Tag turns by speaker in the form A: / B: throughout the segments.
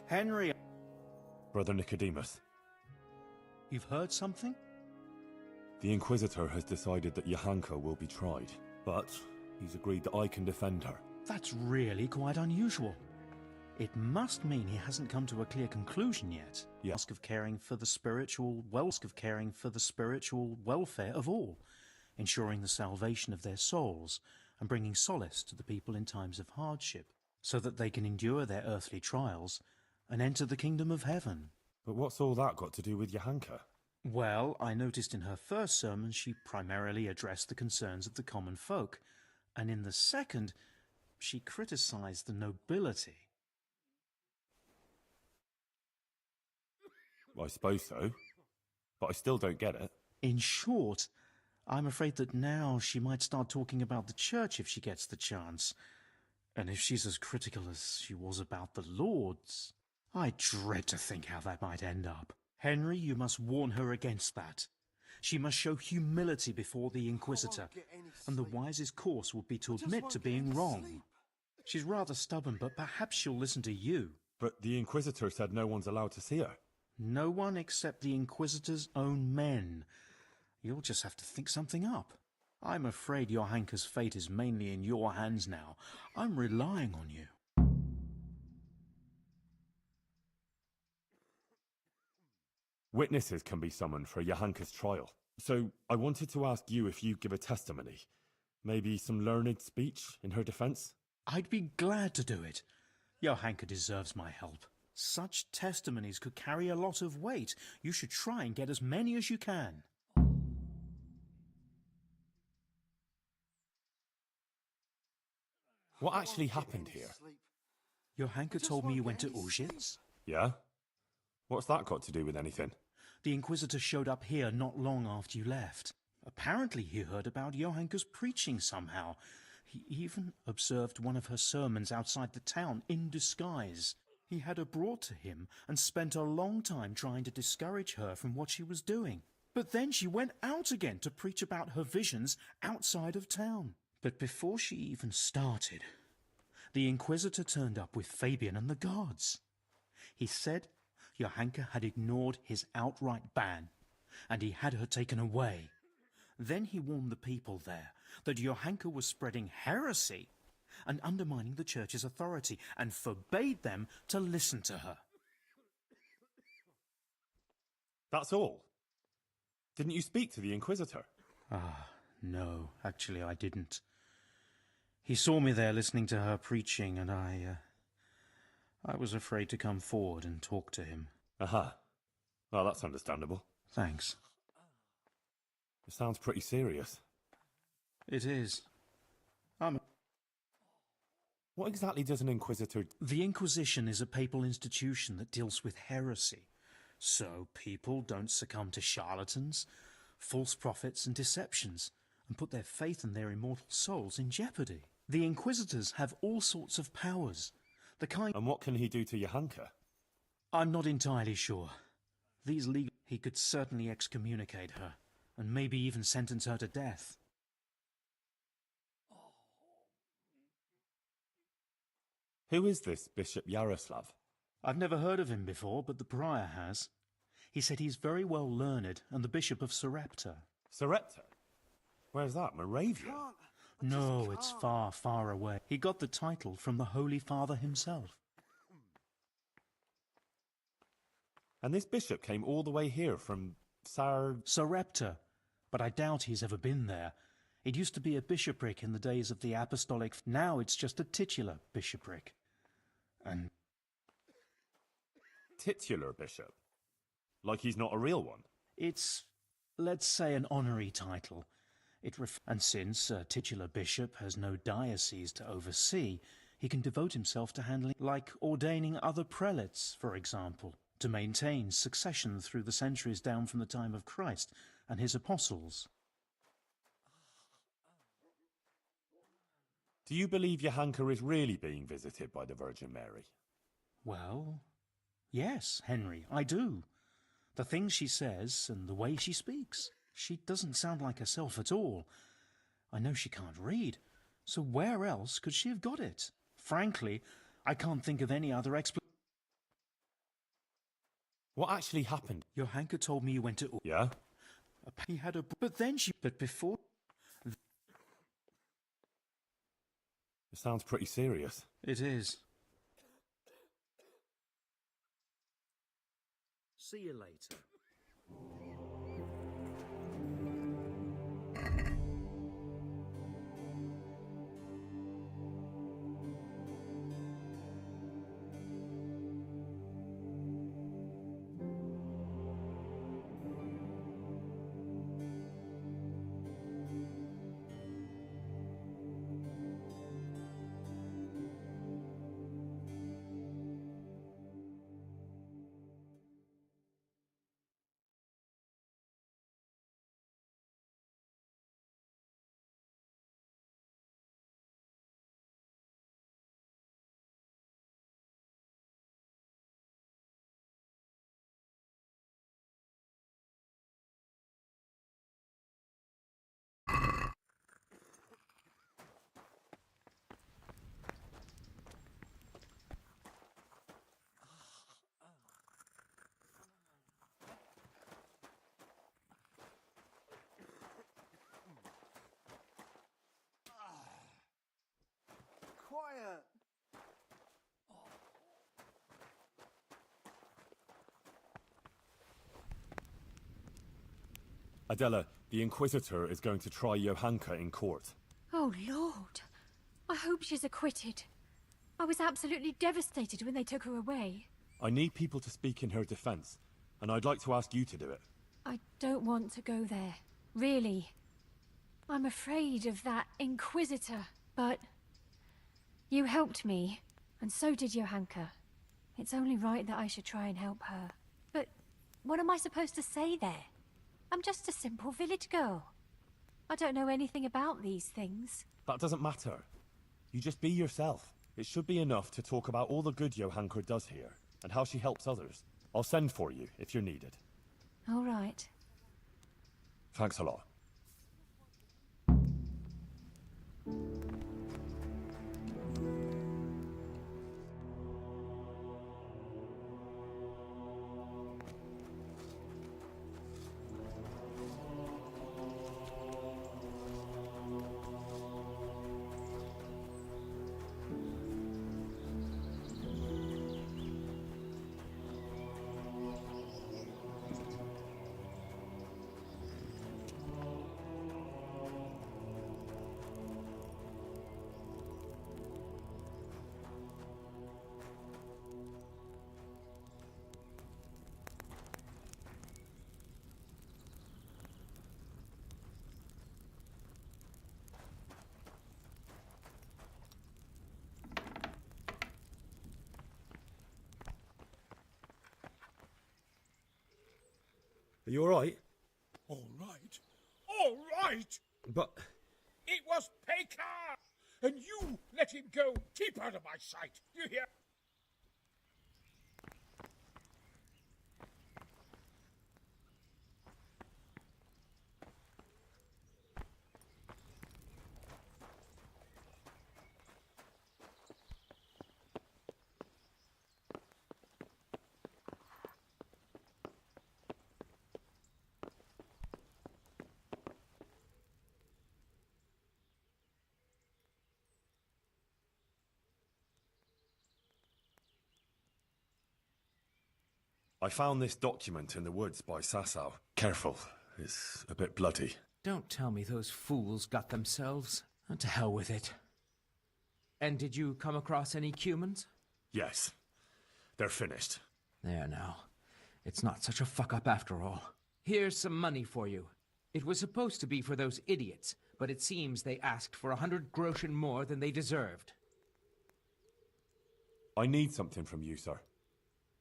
A: Henry!
B: Brother Nicodemus,
A: You've heard something?
B: the Inquisitor has decided that Johanka will be tried, but he's agreed that I can defend her.
A: That's really quite unusual. It must mean he hasn't come to a clear conclusion yet.
B: Yeah.
A: Task of caring for the spiritual welfare of all, ensuring the salvation of their souls and bringing solace to the people in times of hardship, so that they can endure their earthly trials and enter the kingdom of heaven.
B: But what's all that got to do with Johanka?
A: Well, I noticed in her first sermon she primarily addressed the concerns of the common folk, and in the second she criticized the nobility.
B: I suppose so, but I still don't get it.
A: In short, I'm afraid that now she might start talking about the church if she gets the chance. And if she's as critical as she was about the Lords, I dread to think how that might end up. Henry, you must warn her against that. She must show humility before the Inquisitor, and the wisest course would be to admit to being wrong. She's rather stubborn, but perhaps she'll listen to you.
B: But the Inquisitor said no one's allowed to see her.
A: No one except the Inquisitor's own men. You'll just have to think something up. I'm afraid Johanka's fate is mainly in your hands now. I'm relying on you.
B: Witnesses can be summoned for Johanka's trial. So I wanted to ask you if you'd give a testimony. Maybe some learned speech in her defense?
A: I'd be glad to do it. Johanka deserves my help. Such testimonies could carry a lot of weight. You should try and get as many as you can.
B: What actually happened here?
A: Johanka told me you went to Auschwitz.
B: Yeah? What's that got to do with anything?
A: The Inquisitor showed up here not long after you left. Apparently he heard about Johanka's preaching somehow. He even observed one of her sermons outside the town in disguise. He had her brought to him and spent a long time trying to discourage her from what she was doing. But then she went out again to preach about her visions outside of town. But before she even started, the Inquisitor turned up with Fabian and the guards. He said Johanka had ignored his outright ban, and he had her taken away. Then he warned the people there that Johanka was spreading heresy and undermining the church's authority, and forbade them to listen to her.
B: That's all? Didn't you speak to the Inquisitor?
A: No, actually I didn't. He saw me there listening to her preaching, and I was afraid to come forward and talk to him.
B: Aha. Well, that's understandable.
A: Thanks.
B: It sounds pretty serious.
A: It is.
B: What exactly does an Inquisitor...
A: The Inquisition is a papal institution that deals with heresy. So people don't succumb to charlatans, false prophets and deceptions, and put their faith and their immortal souls in jeopardy. The Inquisitors have all sorts of powers. The kind...
B: And what can he do to Johanka?
A: I'm not entirely sure. He could certainly excommunicate her, and maybe even sentence her to death.
B: Who is this Bishop Yaroslav?
A: I've never heard of him before, but the prior has. He said he's very well learned and the Bishop of Sarepta.
B: Sarepta? Where's that, Moravia?
A: No, it's far, far away. He got the title from the Holy Father himself.
B: And this bishop came all the way here from
A: Sarepta, but I doubt he's ever been there. It used to be a bishopric in the days of the apostolic. Now it's just a titular bishopric. And...
B: Titular bishop? Like he's not a real one?
A: It's, let's say, an honorary title. And since a titular bishop has no diocese to oversee, he can devote himself to handling, like ordaining other prelates, for example, to maintain succession through the centuries down from the time of Christ and his apostles.
B: Do you believe Johanka is really being visited by the Virgin Mary?
A: Well, yes, Henry, I do. The things she says and the way she speaks. She doesn't sound like herself at all. I know she can't read, so where else could she have got it? Frankly, I can't think of any other explanation.
B: What actually happened?
A: Johanka told me you went to...
B: Yeah?
A: He had a... But then she... But before...
B: It sounds pretty serious.
A: It is. See you later.
C: Quiet!
B: Adela, the Inquisitor is going to try Johanka in court.
D: Oh, Lord. I hope she's acquitted. I was absolutely devastated when they took her away.
B: I need people to speak in her defense, and I'd like to ask you to do it.
D: I don't want to go there. Really. I'm afraid of that Inquisitor, but... You helped me, and so did Johanka. It's only right that I should try and help her. But what am I supposed to say there? I'm just a simple village girl. I don't know anything about these things.
B: That doesn't matter. You just be yourself. It should be enough to talk about all the good Johanka does here, and how she helps others. I'll send for you if you're needed.
D: All right.
B: Thanks a lot. Are you alright?
E: All right. All right!
B: But...
E: It was Pekar! And you let him go. Keep out of my sight. You hear?
B: I found this document in the woods by Sasau. Careful, it's a bit bloody.
F: Don't tell me those fools got themselves. To hell with it. And did you come across any Cumans?
B: Yes, they're finished.
F: There now. It's not such a fuck-up after all. Here's some money for you. It was supposed to be for those idiots, but it seems they asked for 100 groschen more than they deserved.
B: I need something from you, sir.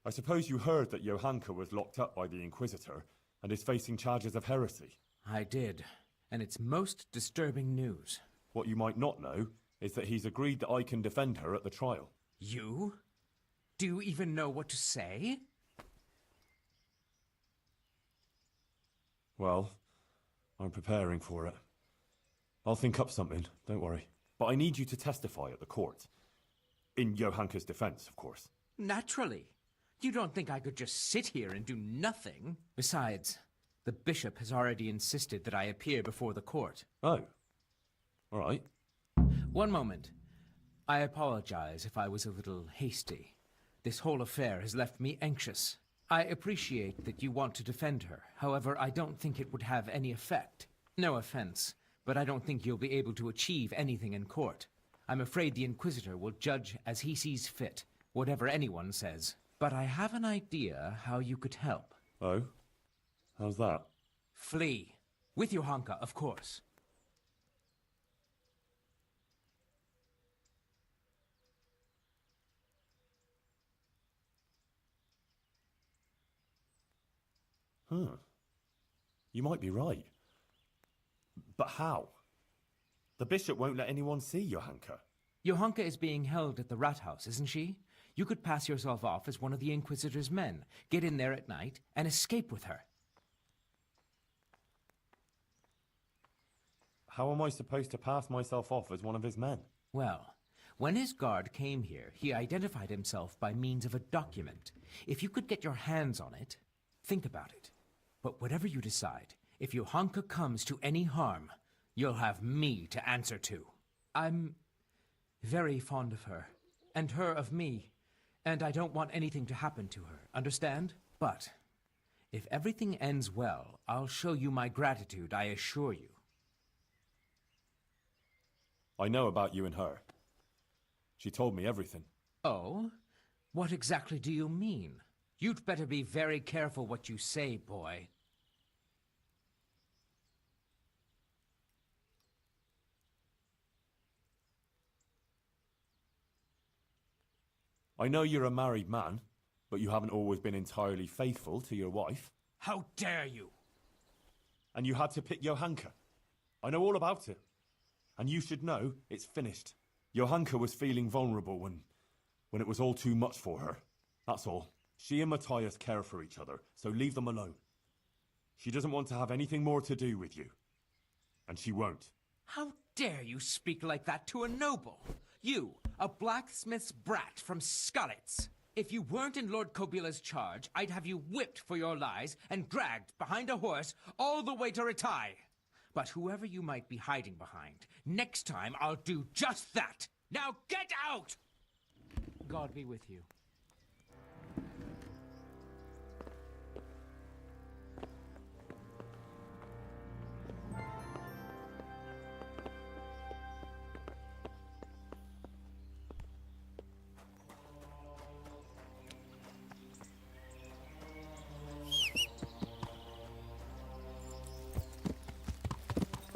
B: I suppose you heard that Johanka was locked up by the Inquisitor and is facing charges of heresy.
F: I did, and it's most disturbing news.
B: What you might not know is that he's agreed that I can defend her at the trial.
F: You? Do you even know what to say?
B: Well, I'm preparing for it. I'll think up something, don't worry. But I need you to testify at the court. In Johanka's defense, of course.
F: Naturally. You don't think I could just sit here and do nothing? Besides, the bishop has already insisted that I appear before the court.
B: Oh. All right.
F: One moment. I apologize if I was a little hasty. This whole affair has left me anxious. I appreciate that you want to defend her. However, I don't think it would have any effect. No offense, but I don't think you'll be able to achieve anything in court. I'm afraid the Inquisitor will judge as he sees fit, whatever anyone says. But I have an idea how you could help.
B: Oh? How's that?
F: Flee. With Johanka, of course.
B: Huh. You might be right. But how? The bishop won't let anyone see Johanka.
F: Johanka is being held at the rat house, isn't she? You could pass yourself off as one of the Inquisitor's men, get in there at night, and escape with her.
B: How am I supposed to pass myself off as one of his men?
F: Well, when his guard came here, he identified himself by means of a document. If you could get your hands on it, think about it. But whatever you decide, if Johanka comes to any harm, you'll have me to answer to. I'm very fond of her, and her of me, and I don't want anything to happen to her, understand? But if everything ends well, I'll show you my gratitude, I assure you.
B: I know about you and her. She told me everything.
F: Oh? What exactly do you mean? You'd better be very careful what you say, boy.
B: I know you're a married man, but you haven't always been entirely faithful to your wife.
F: How dare you!
B: And you had to pick Johanka. I know all about it. And you should know it's finished. Johanka was feeling vulnerable when it was all too much for her. That's all. She and Matthias care for each other, so leave them alone. She doesn't want to have anything more to do with you. And she won't.
F: How dare you speak like that to a noble? You, a blacksmith's brat from Skalitz. If you weren't in Lord Kobila's charge, I'd have you whipped for your lies and dragged behind a horse all the way to Ratai. But whoever you might be hiding behind, next time I'll do just that. Now get out! God be with you.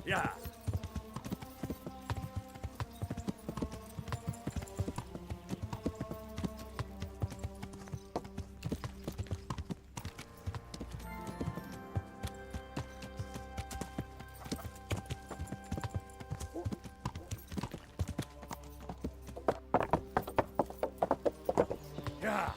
B: Yeah. Yeah.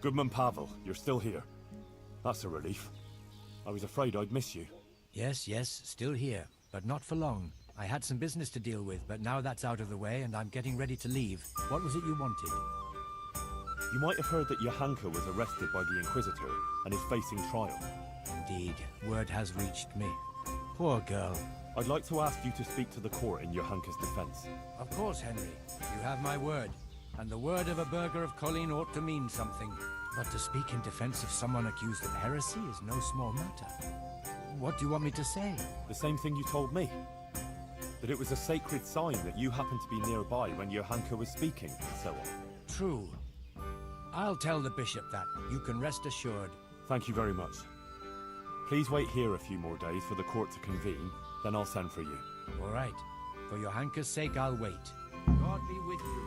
B: Goodman Pavel, you're still here. That's a relief. I was afraid I'd miss you.
C: Yes, still here, but not for long. I had some business to deal with, but now that's out of the way and I'm getting ready to leave. What was it you wanted?
B: You might have heard that Johanka was arrested by the Inquisitor and is facing trial.
C: Indeed, word has reached me. Poor girl.
B: I'd like to ask you to speak to the court in Johanka's defense.
C: Of course, Henry. You have my word. And the word of a burgher of Colleen ought to mean something. But to speak in defense of someone accused of heresy is no small matter. What do you want me to say?
B: The same thing you told me. That it was a sacred sign that you happened to be nearby when Johanka was speaking, and so on.
C: True. I'll tell the bishop that. You can rest assured.
B: Thank you very much. Please wait here a few more days for the court to convene, then I'll send for you.
C: All right. For Johanka's sake, I'll wait. God be with you.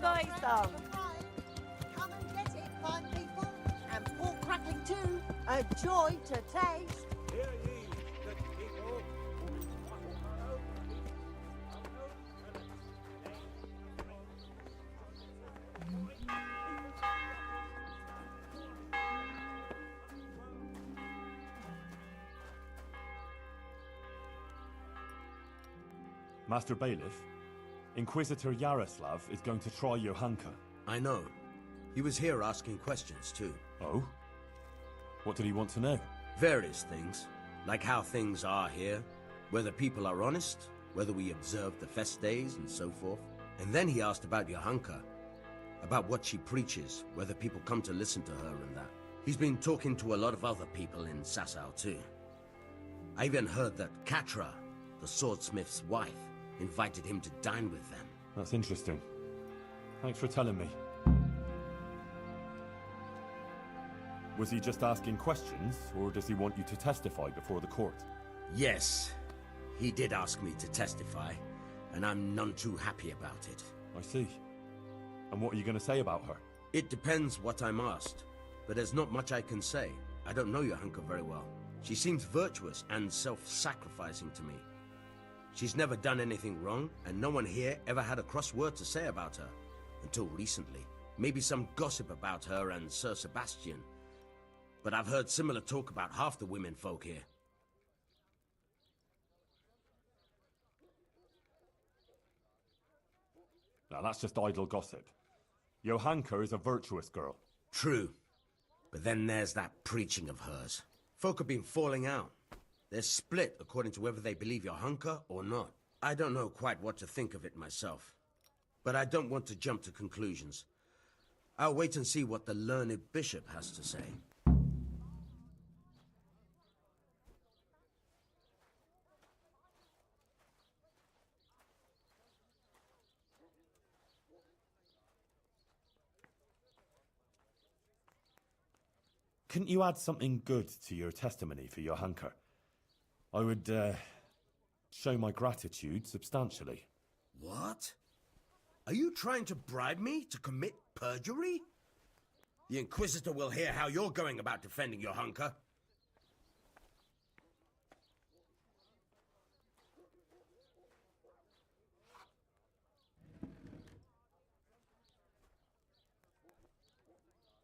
G: Buy some. Come and get it, fine people. And pork crackling too. A joy to taste.
E: Hear ye, good people.
B: Master Bailiff, Inquisitor Yaroslav is going to try Johanka.
H: I know. He was here asking questions too.
B: Oh? What did he want to know?
H: Various things. Like how things are here, whether people are honest, whether we observe the fest days and so forth. And then he asked about Johanka, about what she preaches, whether people come to listen to her and that. He's been talking to a lot of other people in Sasau too. I even heard that Katra, the swordsmith's wife, invited him to dine with them.
B: That's interesting. Thanks for telling me. Was he just asking questions, or does he want you to testify before the court?
H: Yes, he did ask me to testify, and I'm none too happy about it.
B: I see. And what are you going to say about her?
H: It depends what I'm asked, but there's not much I can say. I don't know Johanka very well. She seems virtuous and self-sacrificing to me. She's never done anything wrong, and no one here ever had a cross word to say about her. Until recently. Maybe some gossip about her and Sir Sebastian. But I've heard similar talk about half the women folk here.
B: Now that's just idle gossip. Johanka is a virtuous girl.
H: True. But then there's that preaching of hers. Folk have been falling out. They're split according to whether they believe Johanka or not. I don't know quite what to think of it myself. But I don't want to jump to conclusions. I'll wait and see what the learned bishop has to say.
B: Couldn't you add something good to your testimony for Johanka? I would, show my gratitude substantially.
H: What? Are you trying to bribe me to commit perjury? The Inquisitor will hear how you're going about defending Johanka.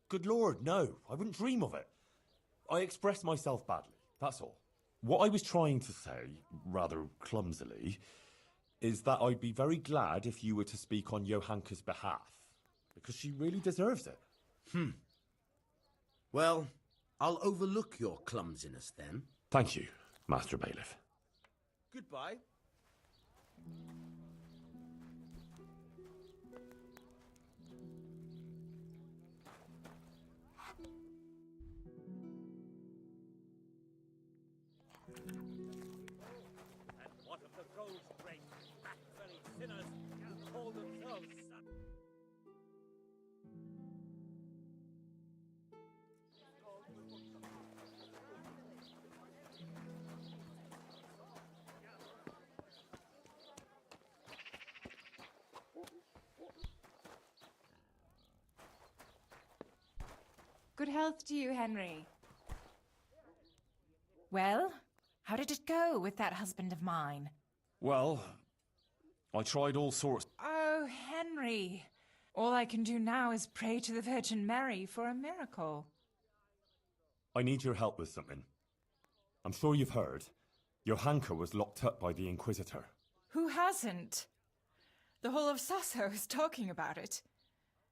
B: Good Lord, no. I wouldn't dream of it. I expressed myself badly, that's all. What I was trying to say, rather clumsily, is that I'd be very glad if you were to speak on Johanka's behalf, because she really deserves it.
H: Well, I'll overlook your clumsiness then.
B: Thank you, Master Bailiff.
H: Goodbye.
E: And what of the ghost-race, rat-bellied sinners who call themselves sons?
I: Good health to you, Henry.
J: Well, how did it go with that husband of mine?
B: Well, I tried all sorts.
J: Oh, Henry. All I can do now is pray to the Virgin Mary for a miracle.
B: I need your help with something. I'm sure you've heard. Johanka was locked up by the Inquisitor.
J: Who hasn't? The whole of Sasso is talking about it.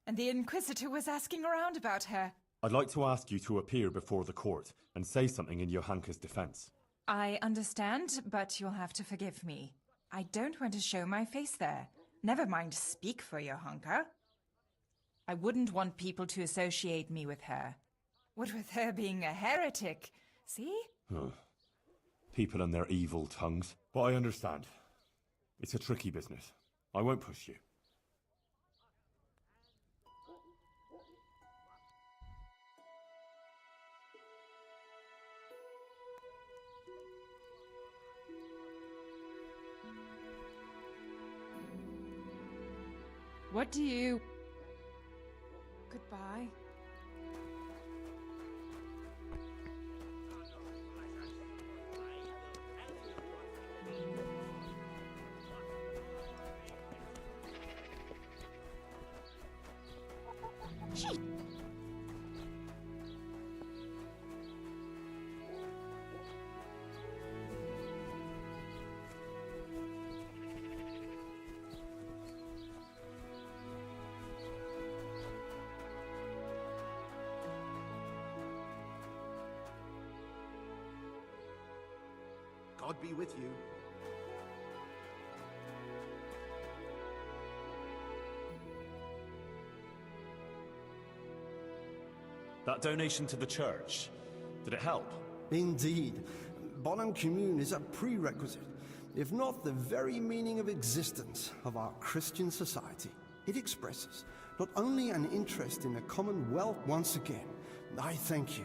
J: And the Inquisitor was asking around about her.
B: I'd like to ask you to appear before the court and say something in Johanka's defense.
J: I understand, but you'll have to forgive me. I don't want to show my face there. Never mind speak for Johanka. I wouldn't want people to associate me with her. What with her being a heretic, see?
B: People and their evil tongues. But I understand. It's a tricky business. I won't push you.
I: What do you... Goodbye.
K: God be with you.
B: That donation to the church, did it help?
K: Indeed. Bonum commune is a prerequisite, if not the very meaning of existence of our Christian society. It expresses not only an interest in the commonwealth. Once again, I thank you.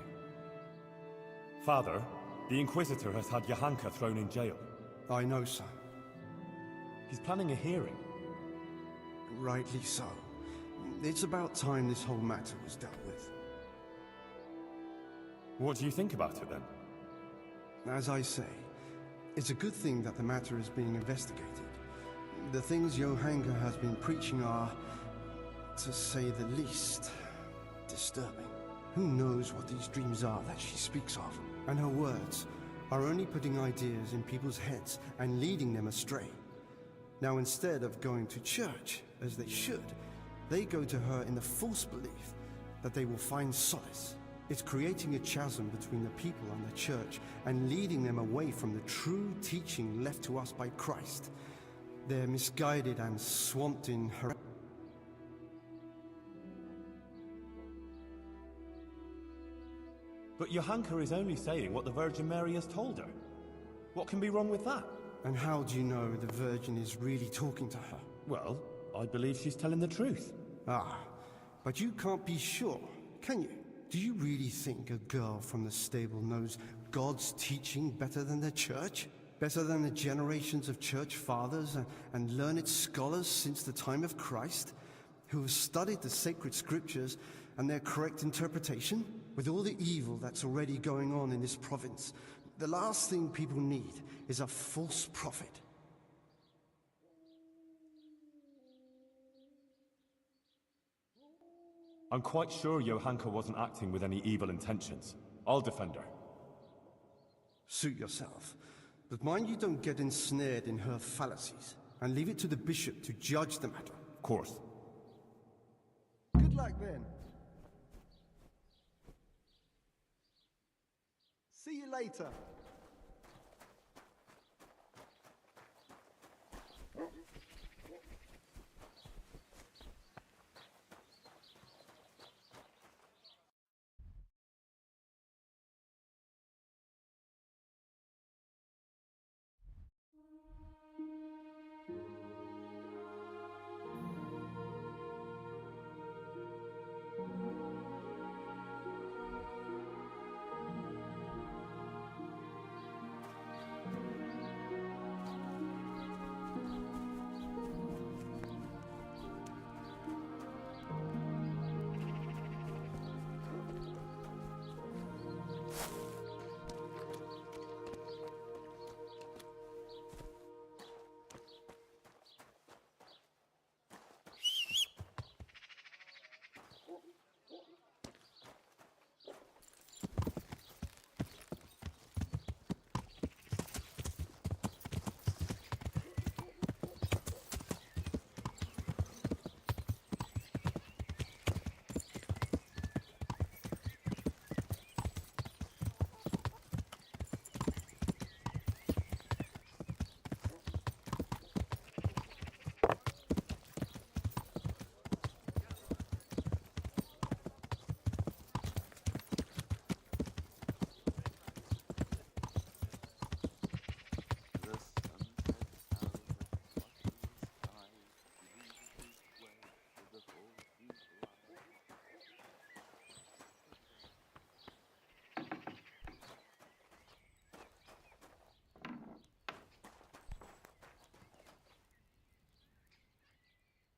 B: Father, the Inquisitor has had Johanka thrown in jail.
K: I know, son.
B: He's planning a hearing.
K: Rightly so. It's about time this whole matter was dealt with.
B: What do you think about it, then?
K: As I say, it's a good thing that the matter is being investigated. The things Johanka has been preaching are, to say the least, disturbing. Who knows what these dreams are that she speaks of? And her words are only putting ideas in people's heads and leading them astray. Now, instead of going to church, as they should, they go to her in the false belief that they will find solace. It's creating a chasm between the people and the church and leading them away from the true teaching left to us by Christ. They're misguided and swamped in her...
B: But Johanka is only saying what the Virgin Mary has told her. What can be wrong with that?
K: And how do you know the Virgin is really talking to her?
B: Well, I believe she's telling the truth.
K: Ah, but you can't be sure, can you? Do you really think a girl from the stable knows God's teaching better than the church? Better than the generations of church fathers and learned scholars since the time of Christ, who have studied the sacred scriptures and their correct interpretation? With all the evil that's already going on in this province, the last thing people need is a false prophet.
B: I'm quite sure Johanka wasn't acting with any evil intentions. I'll defend her.
K: Suit yourself. But mind you don't get ensnared in her fallacies, and leave it to the bishop to judge the matter.
B: Of course.
K: Good luck then. See you later.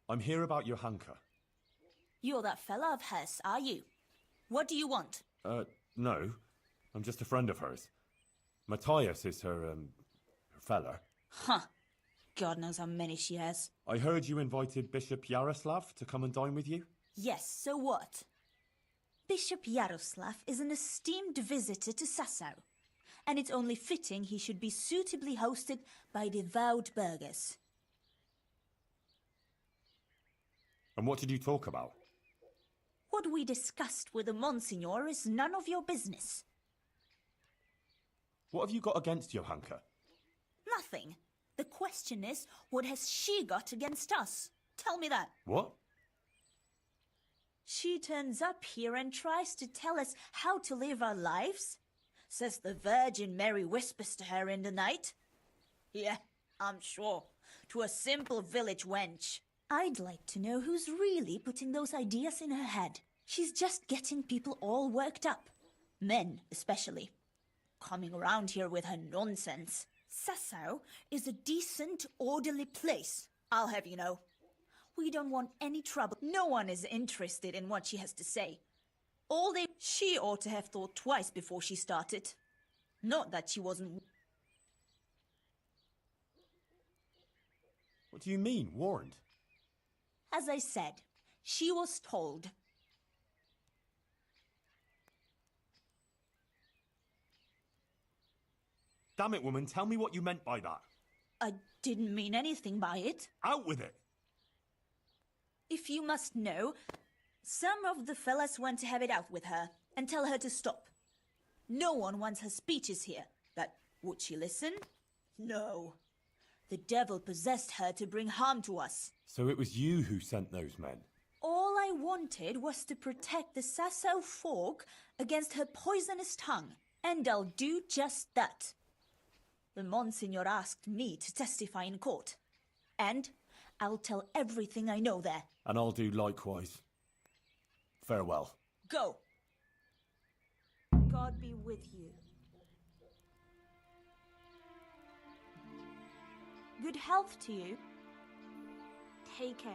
B: I'm here about Johanka.
I: You're that fella of hers, are you? What do you want?
B: No. I'm just a friend of hers. Matthias is her fella.
I: Huh. God knows how many she has.
B: I heard you invited Bishop Yaroslav to come and dine with you?
I: Yes, so what? Bishop Yaroslav is an esteemed visitor to Sasau, and it's only fitting he should be suitably hosted by devout burghers.
B: And what did you talk about?
I: What we discussed with the Monsignor is none of your business.
B: What have you got against Johanka?
I: Nothing. The question is, what has she got against us? Tell me that.
B: What?
I: She turns up here and tries to tell us how to live our lives. Says the Virgin Mary whispers to her in the night. Yeah, I'm sure. To a simple village wench. I'd like to know who's really putting those ideas in her head. She's just getting people all worked up. Men, especially. Coming around here with her nonsense. Sasau is a decent, orderly place, I'll have you know. We don't want any trouble. No one is interested in what she has to say. She ought to have thought twice before she started. Not that she wasn't...
B: What do you mean, warned?
I: As I said, she was told.
B: Damn it, woman, tell me what you meant by that.
I: I didn't mean anything by it.
B: Out with it!
I: If you must know, some of the fellas want to have it out with her and tell her to stop. No one wants her speeches here, but would she listen? No. The devil possessed her to bring harm to us.
B: So it was you who sent those men?
I: All I wanted was to protect the Sasau folk against her poisonous tongue, and I'll do just that. The Monsignor asked me to testify in court, and I'll tell everything I know there.
B: And I'll do likewise. Farewell.
I: Go. God be with you. Good health to you. Take care.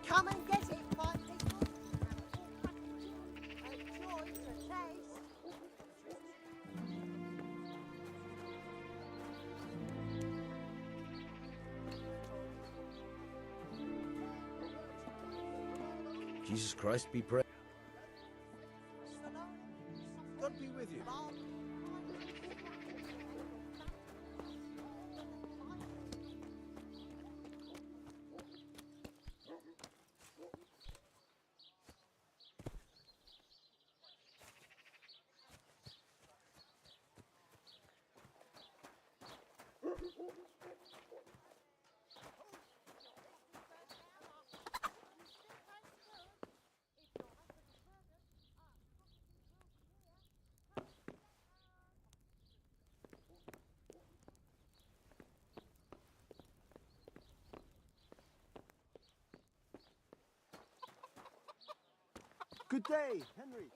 G: Come and get it, fine people. A joy to taste.
H: Jesus Christ be praised.
K: God be with you. Good day, Henry.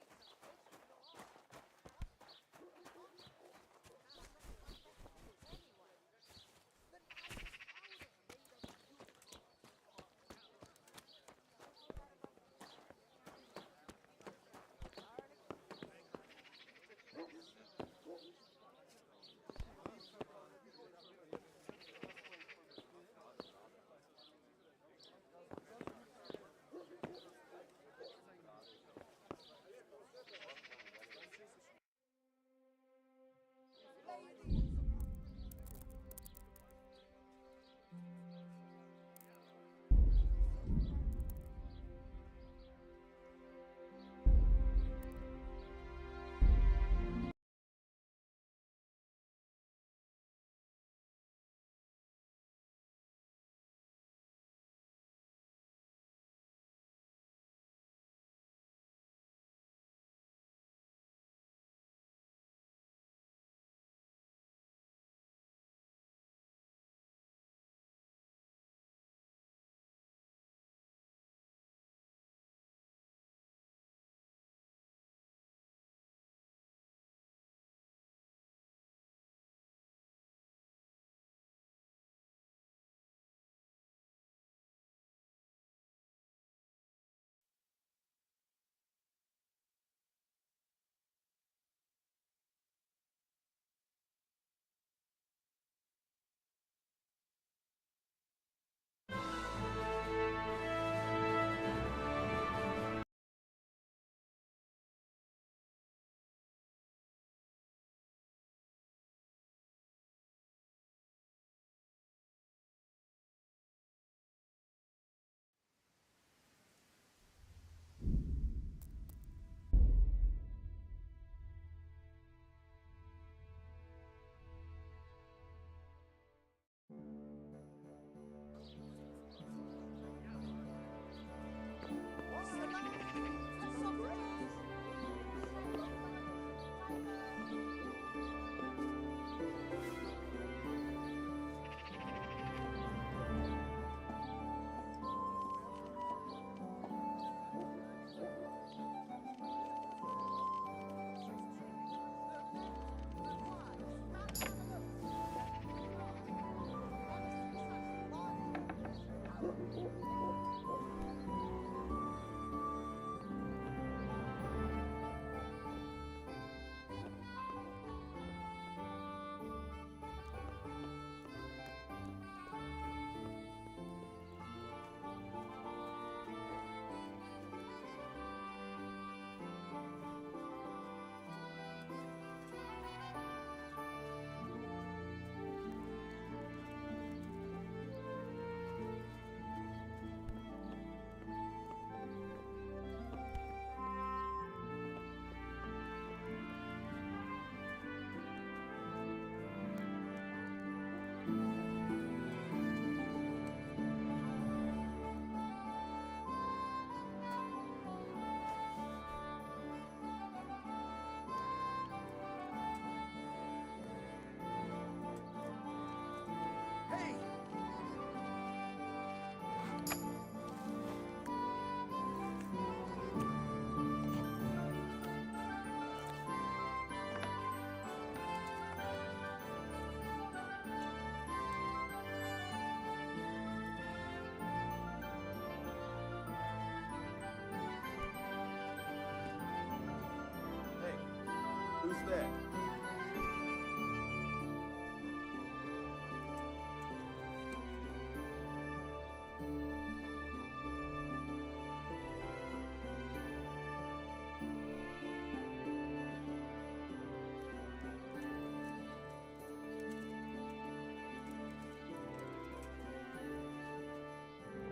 H: Who's there?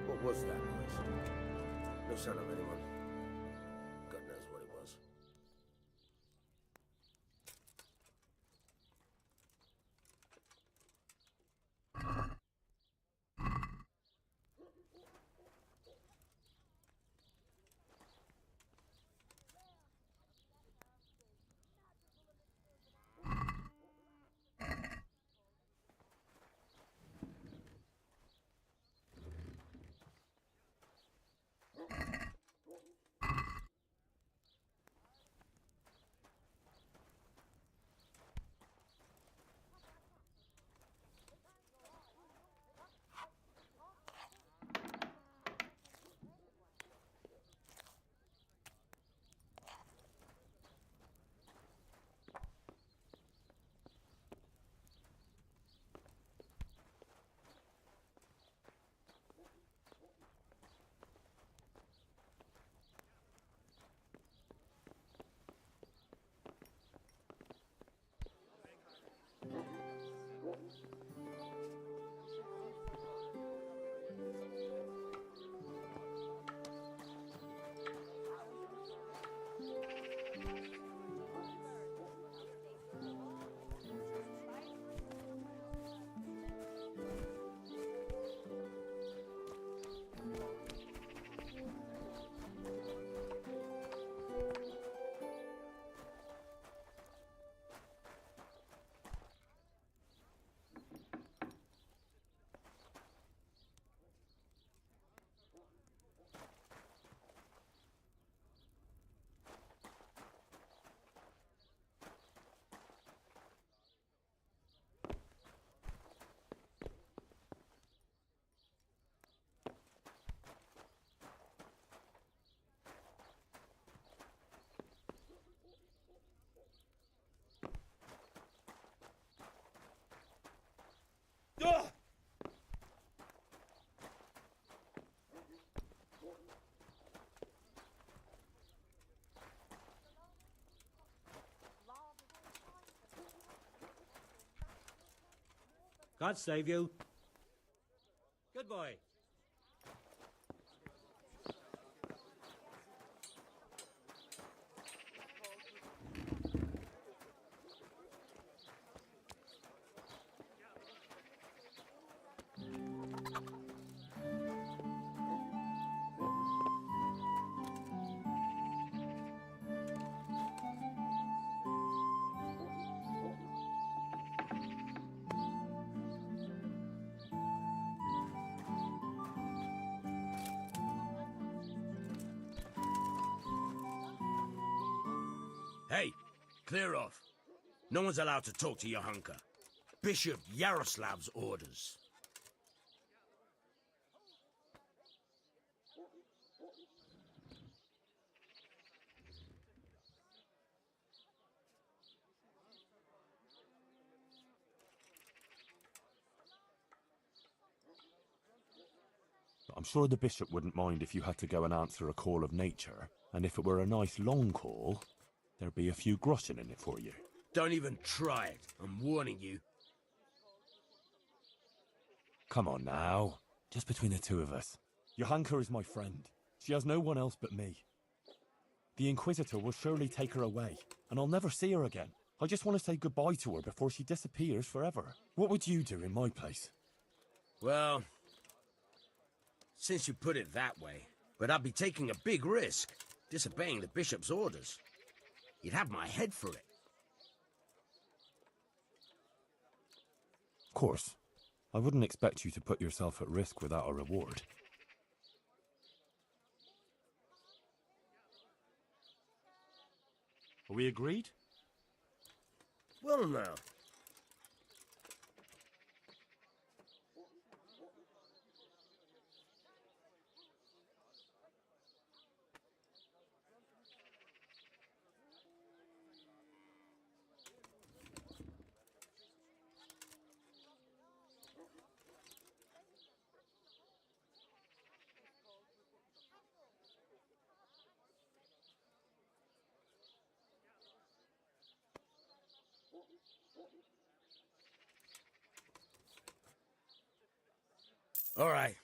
H: What was that noise? No sign of anyone. God knows what it was.
L: God save you. Good boy.
H: Hey, clear off. No one's allowed to talk to Johanka. Bishop Yaroslav's orders.
B: I'm sure the bishop wouldn't mind if you had to go and answer a call of nature, and if it were a nice long call, there'd be a few groschen in it for you.
H: Don't even try it. I'm warning you.
B: Come on now. Just between the two of us. Johanka is my friend. She has no one else but me. The Inquisitor will surely take her away, and I'll never see her again. I just want to say goodbye to her before she disappears forever. What would you do in my place?
H: Well, since you put it that way, but I'd be taking a big risk, disobeying the bishop's orders. He'd have my head for it.
B: Of course. I wouldn't expect you to put yourself at risk without a reward. Are we agreed?
H: Well, now. All right,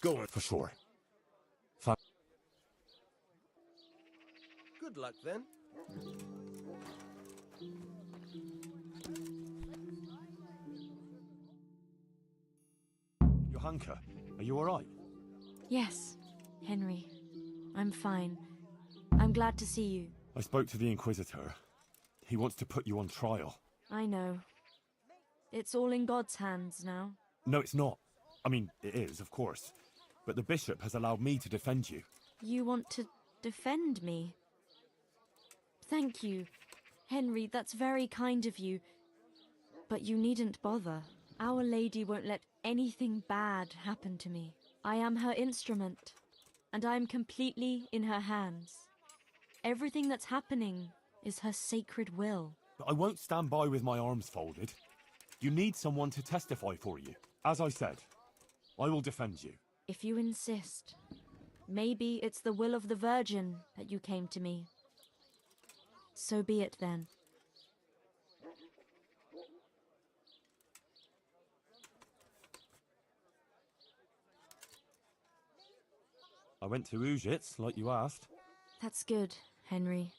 H: go on.
B: For sure.
H: Good luck, then.
B: Johanka, are you alright?
M: Yes, Henry. I'm fine. I'm glad to see you.
B: I spoke to the Inquisitor. He wants to put you on trial.
M: I know. It's all in God's hands now.
B: No, it's not. I mean, it is, of course. But the bishop has allowed me to defend you.
M: You want to defend me? Thank you. Henry, that's very kind of you. But you needn't bother. Our Lady won't let anything bad happen to me. I am her instrument, and I am completely in her hands. Everything that's happening is her sacred will.
B: But I won't stand by with my arms folded. You need someone to testify for you. As I said, I will defend you.
M: If you insist. Maybe it's the will of the Virgin that you came to me. So be it then.
B: I went to Ujits, like you asked.
M: That's good, Henry.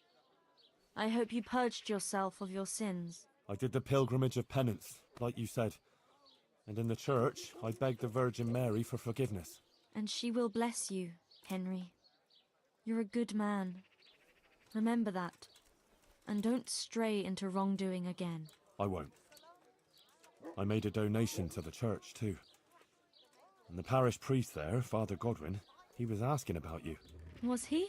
M: I hope you purged yourself of your sins.
B: I did the pilgrimage of penance, like you said. And in the church, I begged the Virgin Mary for forgiveness.
M: And she will bless you, Henry. You're a good man. Remember that. And don't stray into wrongdoing again.
B: I won't. I made a donation to the church, too. And the parish priest there, Father Godwin, he was asking about you.
M: Was he?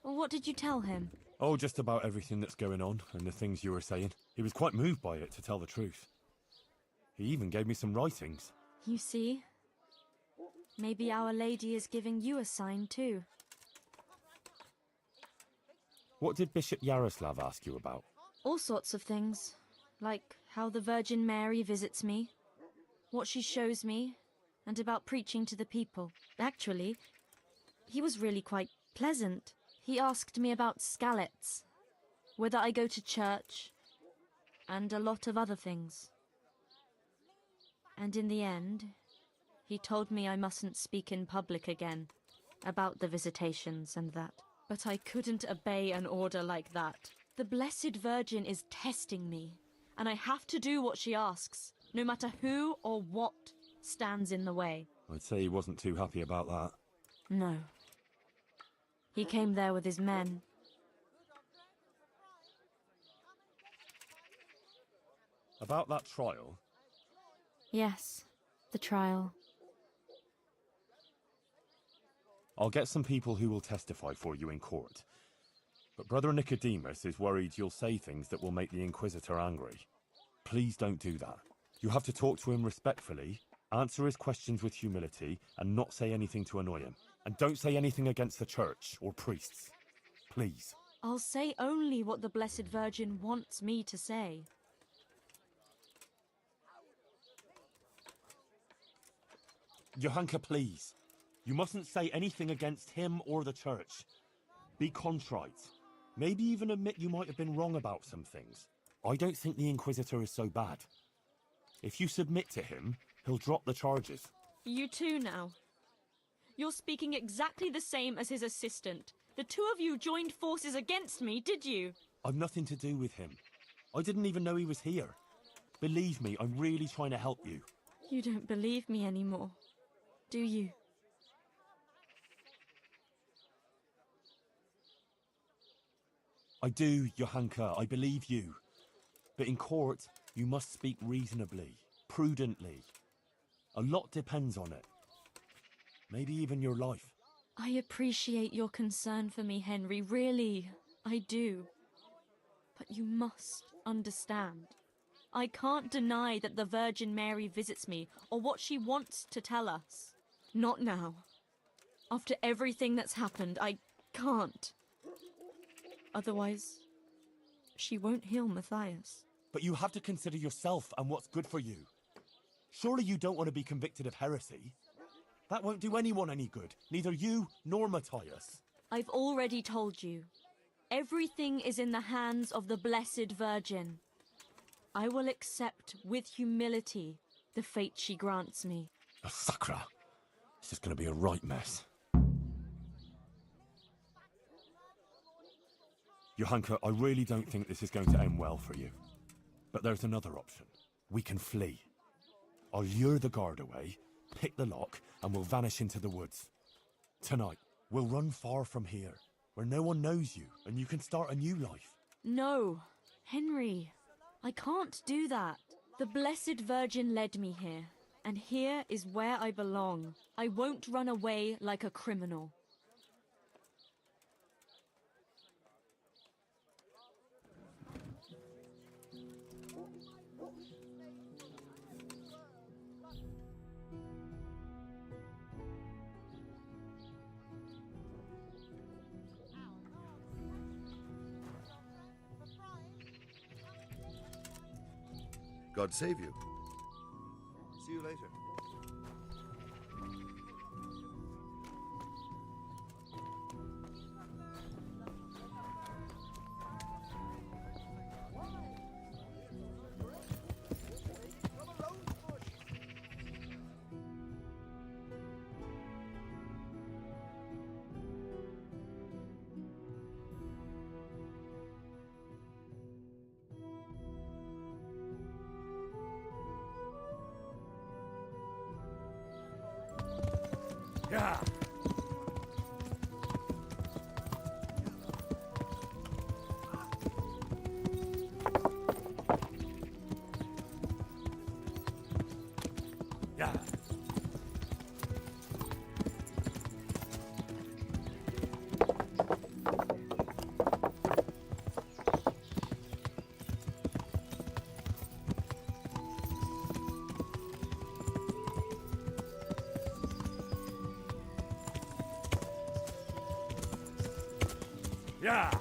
M: What did you tell him?
B: Oh, just about everything that's going on and the things you were saying. He was quite moved by it, to tell the truth. He even gave me some writings.
M: You see? Maybe Our Lady is giving you a sign too.
B: What did Bishop Yaroslav ask you about?
M: All sorts of things. Like how the Virgin Mary visits me, what she shows me, and about preaching to the people. Actually, he was really quite pleasant. He asked me about Skalitz, whether I go to church, and a lot of other things. And in the end, he told me I mustn't speak in public again about the visitations and that. But I couldn't obey an order like that. The Blessed Virgin is testing me, and I have to do what she asks, no matter who or what stands in the way.
B: I'd say he wasn't too happy about that.
M: No. He came there with his men.
B: About that trial?
M: Yes, the trial.
B: I'll get some people who will testify for you in court. But Brother Nicodemus is worried you'll say things that will make the Inquisitor angry. Please don't do that. You have to talk to him respectfully, answer his questions with humility, and not say anything to annoy him. And don't say anything against the church or priests. Please.
M: I'll say only what the Blessed Virgin wants me to say.
B: Johanka, please. You mustn't say anything against him or the church. Be contrite. Maybe even admit you might have been wrong about some things. I don't think the Inquisitor is so bad. If you submit to him, he'll drop the charges.
M: You too now. You're speaking exactly the same as his assistant. The two of you joined forces against me, did you?
B: I've nothing to do with him. I didn't even know he was here. Believe me, I'm really trying to help you.
M: You don't believe me anymore, do you?
B: I do, Johanka, I believe you. But in court, you must speak reasonably, prudently. A lot depends on it. Maybe even your life.
M: I appreciate your concern for me, Henry, really, I do. But you must understand. I can't deny that the Virgin Mary visits me, or what she wants to tell us. Not now. After everything that's happened, I can't. Otherwise, she won't heal Matthias.
B: But you have to consider yourself and what's good for you. Surely you don't want to be convicted of heresy? That won't do anyone any good, neither you nor Matthias.
M: I've already told you. Everything is in the hands of the Blessed Virgin. I will accept with humility the fate she grants me.
B: Oh, Sakra. This is going to be a right mess. Johanka, I really don't think this is going to end well for you. But there's another option. We can flee. I'll lure the guard away, pick the lock, and we'll vanish into the woods. Tonight, we'll run far from here, where no one knows you, and you can start a new life.
M: No, Henry. I can't do that. The Blessed Virgin led me here, and here is where I belong. I won't run away like a criminal.
N: God save you. See you later.
B: Yeah. Yeah. Yeah.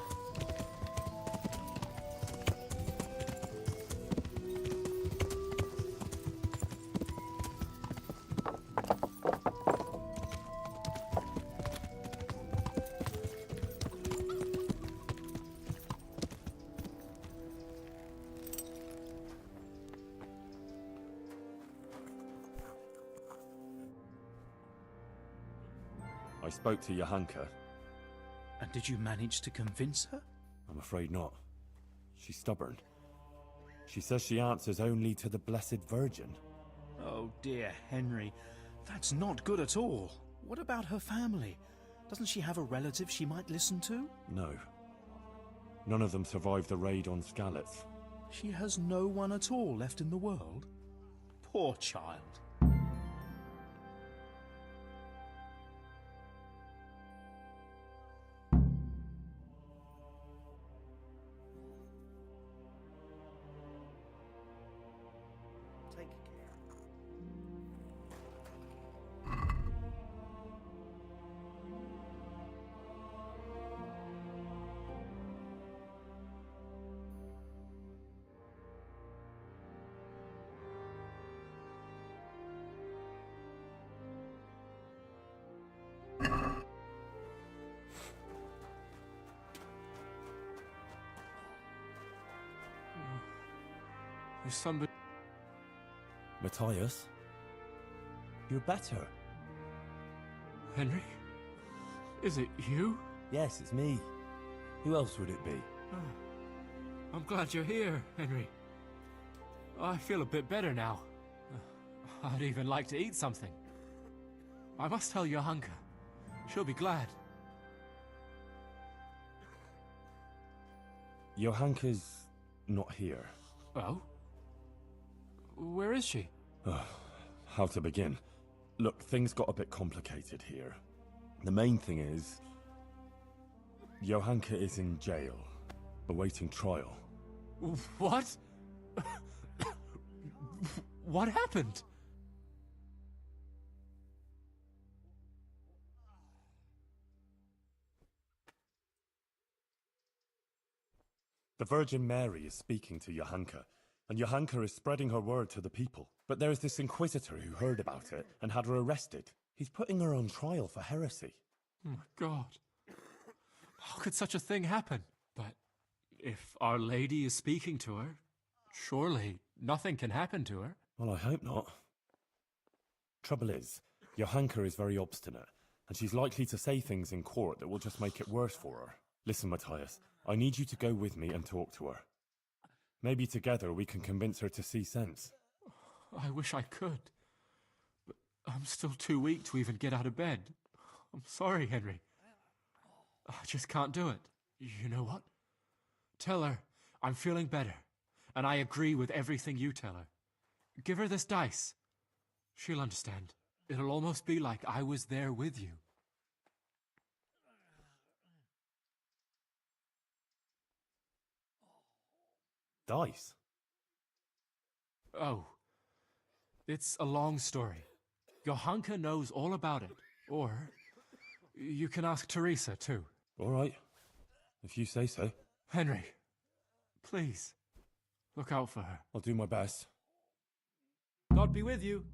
B: I spoke to Johanka.
A: And did you manage to convince her?
B: I'm afraid not. She's stubborn. She says she answers only to the Blessed Virgin.
A: Oh dear, Henry. That's not good at all. What about her family? Doesn't she have a relative she might listen to?
B: No. None of them survived the raid on Skalitz.
A: She has no one at all left in the world? Poor child.
N: Take care.
C: Is somebody...
B: Matthias? You're better.
C: Henry? Is it you?
B: Yes, it's me. Who else would it be?
C: I'm glad you're here, Henry. I feel a bit better now. I'd even like to eat something. I must tell Johanka. She'll be glad.
B: Johanka's not here.
C: Oh? Where is she?
B: How to begin? Look, things got a bit complicated here. The main thing is... Johanka is in jail, awaiting trial.
C: What? What happened?
B: The Virgin Mary is speaking to Johanka, and Johanka is spreading her word to the people. But there is this inquisitor who heard about it and had her arrested. He's putting her on trial for heresy.
C: Oh my God. How could such a thing happen? But if Our Lady is speaking to her,
O: Surely nothing can happen to her.
B: Well, I hope not. Trouble is, Johanka is very obstinate, and she's likely to say things in court that will just make it worse for her. Listen, Matthias, I need you to go with me and talk to her. Maybe together we can convince her to see sense.
O: I wish I could. But I'm still too weak to even get out of bed. I'm sorry, Henry. I just can't do it. You know what? Tell her I'm feeling better, and I agree with everything you tell her. Give her this dice. She'll understand. It'll almost be like I was there with you.
B: Dice?
O: Oh. It's a long story. Johanka knows all about it. Or you can ask Teresa, too.
B: All right. If you say so.
O: Henry, please, look out for her.
B: I'll do my best.
O: God be with you.